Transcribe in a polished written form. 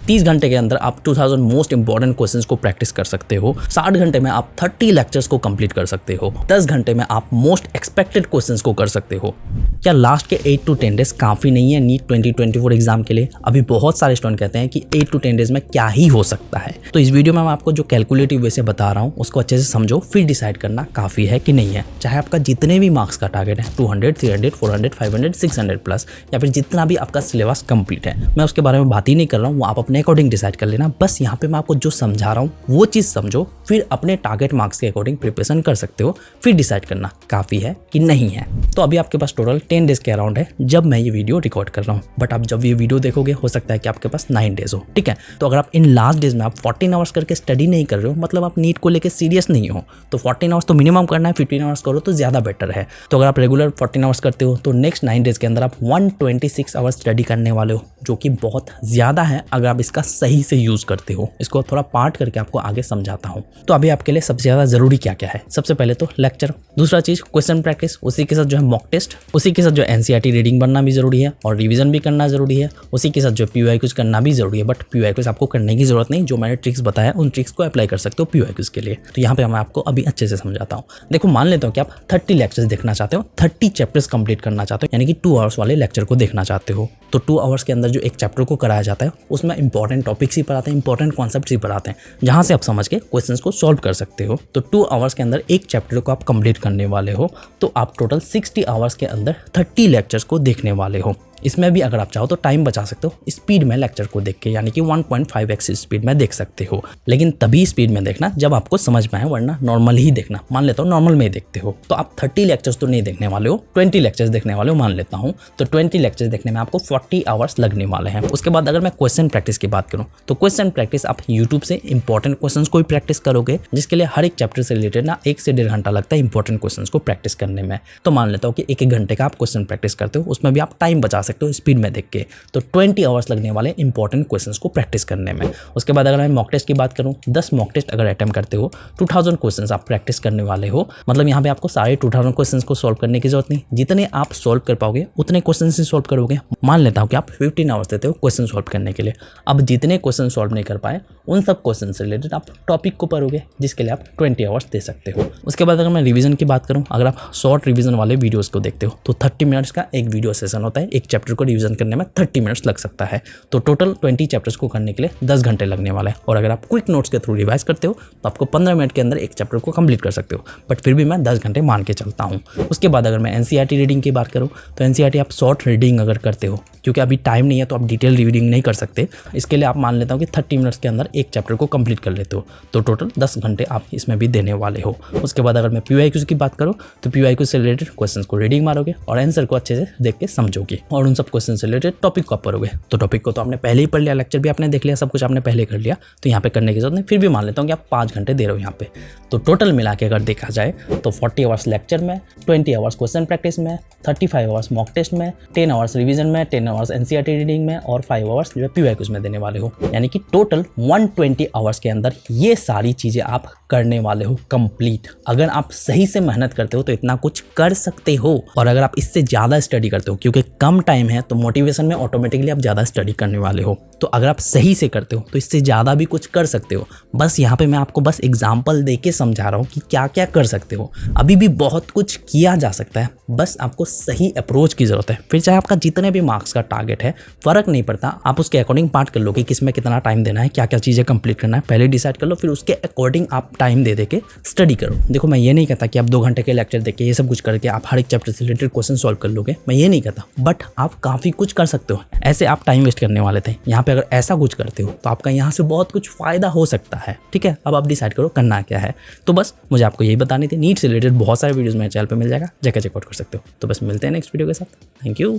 30 घंटे के अंदर आप 2000 मोस्ट इंपॉर्टेंट क्वेश्चंस को प्रैक्टिस कर सकते हो। 60 घंटे में आप 30 लेक्चर्स को कंप्लीट कर सकते हो। 10 घंटे में आप मोस्ट एक्सपेक्टेड क्वेश्चंस को कर सकते हो। क्या लास्ट के 8 to 10 डेज काफ़ी नहीं है नीट 2024 एग्जाम के लिए? अभी बहुत सारे स्टूडेंट कहते हैं कि 8 to 10 डेज में क्या ही हो सकता है। तो इस वीडियो में मैं आपको जो कैलकुलेटिव वे से बता रहा हूँ उसको अच्छे से समझो, फिर डिसाइड करना काफ़ी है कि नहीं है। चाहे आपका जितने भी मार्क्स का टारगेट है 200, 300, 400, 500, 600 प्लस, या फिर जितना भी आपका सिलेबस कंप्लीट है, मैं उसके बारे में बात ही नहीं कर रहा हूँ। वो आप अपने अकॉर्डिंग डिसाइड कर लेना। बस यहाँ पे मैं आपको जो समझा रहा हूँ वो चीज़ समझो, फिर अपने टारगेट मार्क्स के अकॉर्डिंग प्रिपरेशन कर सकते हो, फिर डिसाइड करना काफ़ी है कि नहीं है। तो अभी आपके पास टोटल 10 डेज के अराउंड है जब मैं ये वीडियो रिकॉर्ड कर रहा हूँ, बट आप जब ये वीडियो देखोगे हो सकता है कि आपके पास 9 डेज हो। ठीक है, तो अगर आप इन लास्ट डेज में आप 14 आवर्स करके स्टडी नहीं कर रहे हो, मतलब आप नीट को लेकर सीरियस नहीं हो, तो 14 आवर्स तो मिनिमम करना है, 15 आवर्स करो तो ज़्यादा बेटर है। तो अगर आप रेगुलर 14 आवर्स करते हो तो नेक्स्ट 9 डेज के अंदर आप 126 आवर्स स्टडी करने वाले हो, जो कि बहुत ज़्यादा है अगर आप इसका सही से यूज़ करते हो। इसको थोड़ा पार्ट करके आपको आगे समझाता हूँ। तो अभी आपके लिए सबसे ज़्यादा ज़रूरी क्या क्या है? सबसे पहले तो लेक्चर, दूसरा चीज़ क्वेश्चन प्रैक्टिस, उसी के साथ जो है मॉक टेस्ट, उसी के साथ जो एनसीईआरटी रीडिंग बनना भी ज़रूरी है और रिवीजन भी करना ज़रूरी है, उसी के साथ जो पीवाईक्यूज करना भी ज़रूरी है। बट पीवाईक्यूज आपको करने की ज़रूरत नहीं, जो मैंने ट्रिक्स बताया उन ट्रिक्स को अप्लाई कर सकते हो पीवाईक्यूज के लिए। तो यहाँ पे मैं आपको अभी अच्छे से समझाता हूँ। देखो, मान लेता हूँ कि आप 30 लेक्चर्स देखना चाहते हो, 30 चैप्टर्स कंप्लीट करना चाहते हो, यानी कि 2 आवर्स वाले लेक्चर को देखना चाहते हो। तो 2 आवर्स के अंदर जो एक चैप्टर को कराया जाता है उसमें इंपॉर्टेंट टॉपिक्स ही पढ़ाते हैं, इंपॉर्टेंट कॉन्सेप्ट्स ही पढ़ाते हैं, जहाँ से आप समझ के क्वेश्चंस को सॉल्व कर सकते हो। तो 2 आवर्स के अंदर एक चैप्टर को आप कंप्लीट करने वाले हो, तो आप टोटल 60 आवर्स के अंदर 30 लेक्चर्स को देखने वाले हो। इसमें भी अगर आप चाहो तो टाइम बचा सकते हो स्पीड में लेक्चर को देख के, यानी कि 1.5x स्पीड में देख सकते हो। लेकिन तभी स्पीड में देखना जब आपको समझ में आए, वरना नॉर्मल ही देखना। मान लेता हूँ नॉर्मल में ही देखते हो तो आप 30 लेक्चर्स तो नहीं देखने वाले हो, 20 लेक्चर्स देखने वाले हो मान लेता हूँ। तो 20 लेक्चर्स देखने में आपको 40 आवर्स लगने वाले हैं। उसके बाद अगर मैं क्वेश्चन प्रैक्टिस की बात करूँ तो क्वेश्चन प्रैक्टिस आप यूट्यूब से इंपॉर्टेंट क्वेश्चन को ही प्रैक्टिस करोगे, जिसके लिए हर एक चैप्टर से रिलेटेड ना 1 से 1.5 घंटा लगता है इंपॉर्टेंट क्वेश्चन को प्रैक्टिस करने में। तो मान लेता हूँ कि 1-1 घंटे का आप क्वेश्चन प्रैक्टिस करते हो, उसमें भी आप टाइम बचा सकते हो स्पीड में देख के। तो 20 आवर्स लगने वाले इंपॉर्टेंट क्वेश्चंस को प्रैक्टिस करने में। उसके बाद अगर मैं मॉक टेस्ट की बात करूं, 10 मॉक टेस्ट अगर अटेम्प्ट करते हो, 2000 क्वेश्चंस आप प्रैक्टिस करने वाले हो। मतलब यहाँ पे आपको सारे 2000 क्वेश्चंस को सॉल्व करने की जरूरत नहीं, जितने आप सॉल्व कर पाओगे उतने क्वेश्चन ही सॉल्व करोगे। मान लेता हूँ कि आप 15 आवर्स देते हो क्वेश्चन सॉल्व करने के लिए। अब जितने क्वेश्चन सॉल्व नहीं कर पाए उन सब क्वेश्चन से रिलेटेड आप टॉपिक को पढ़ोगे, जिसके लिए आप 20 आवर्स दे सकते हो। उसके बाद अगर मैं रिवीजन की बात करूँ, अगर आप शॉर्ट रिवीजन वाले वीडियोस को देखते हो तो 30 मिनट्स का एक वीडियो सेशन होता है। एक चैप्टर को रिवीजन करने में 30 मिनट्स लग सकता है। तो टोटल 20 चैप्टर्स को करने के लिए 10 घंटे लगने वाला है। और अगर आप क्विक नोट्स के थ्रू रिवाइज करते हो तो आपको 15 मिनट के अंदर एक चैप्टर को कंप्लीट कर सकते हो, बट फिर भी मैं 10 घंटे मान के चलता हूँ। उसके बाद अगर मैं एनसीईआरटी रीडिंग की बात करूँ तो एनसीईआरटी आप शॉर्ट रीडिंग अगर करते हो, क्योंकि अभी टाइम नहीं है तो आप डिटेल रीडिंग नहीं कर सकते, इसके लिए आप मान लेता हूँ कि 30 मिनट्स के अंदर एक चैप्टर को कंप्लीट कर लेते हो। तो टोटल 10 घंटे आप इसमें भी देने वाले हो। उसके बाद अगर मैं पीवाईक्यूज की बात करूँ तो पीवाईक्यूज से रिलेटेड क्वेश्चन को रीडिंग मारोगे और आंसर को अच्छे से देख के समझोगे, और उन सब क्वेश्चन से रिलेटेड टॉपिक को आप पढ़ोगे। तो टॉपिक को तो आपने पहले ही पढ़ लिया, लेक्चर भी आपने देख लिया, सब कुछ आपने पहले कर लिया, तो यहाँ पे करने की जरूरत नहीं। फिर भी मान लेता हूँ कि आप 5 घंटे दे रहे हो यहाँ पे। तो टोटल मिला के अगर देखा जाए तो 40 आवर्स लेक्चर में, 20 आवर्स क्वेश्चन प्रैक्टिस में, 35 आवर्स मॉक टेस्ट में, 10 आवर्स रिवीजन में, 10 आवर्स एनसीईआरटी रीडिंग में और 5 आवर्स जो है पीवाईक्यूज में देने वाले हो। यानी कि टोटल 120 आवर्स के अंदर ये सारी चीज़ें आप करने वाले हो कंप्लीट। अगर आप सही से मेहनत करते हो तो इतना कुछ कर सकते हो, और अगर आप इससे ज़्यादा स्टडी करते हो, क्योंकि कम टाइम है तो मोटिवेशन में ऑटोमेटिकली आप ज़्यादा स्टडी करने वाले हो। तो अगर आप सही से करते हो तो इससे ज़्यादा भी कुछ कर सकते हो। बस यहाँ पे मैं आपको बस एग्जाम्पल दे के समझा रहा हूँ कि क्या क्या कर सकते हो। अभी भी बहुत कुछ किया जा सकता है, बस आपको सही अप्रोच की ज़रूरत है। फिर चाहे आपका जितने भी मार्क्स का टारगेट है, फ़र्क नहीं पड़ता, आप उसके अकॉर्डिंग पार्ट कर लो कि किस में कितना टाइम देना है, क्या क्या चीज़ें कंप्लीट करना है, पहले डिसाइड कर लो, फिर उसके अकॉर्डिंग आप टाइम दे के स्टडी करो। देखो, मैं ये नहीं कहता कि आप 2 घंटे के लेक्चर देख के ये सब कुछ करके आप हर एक चैप्टर से रिलेटेड क्वेश्चन सॉल्व कर लोगे, मैं ये नहीं कहता, बट आप काफ़ी कुछ कर सकते हो। ऐसे आप टाइम वेस्ट करने वाले थे, यहाँ पे अगर ऐसा कुछ करते हो तो आपका यहाँ से बहुत कुछ फ़ायदा हो सकता है। ठीक है, अब आप डिसाइड करो करना क्या है। तो बस मुझे आपको यही बतानी थी। नीट से रिलेटेड बहुत सारे वीडियोज़ मेरे चैनल पर मिल जाएगा, जाकर चेकआउट कर सकते हो। तो बस मिलते हैं नेक्स्ट वीडियो के साथ। Thank you.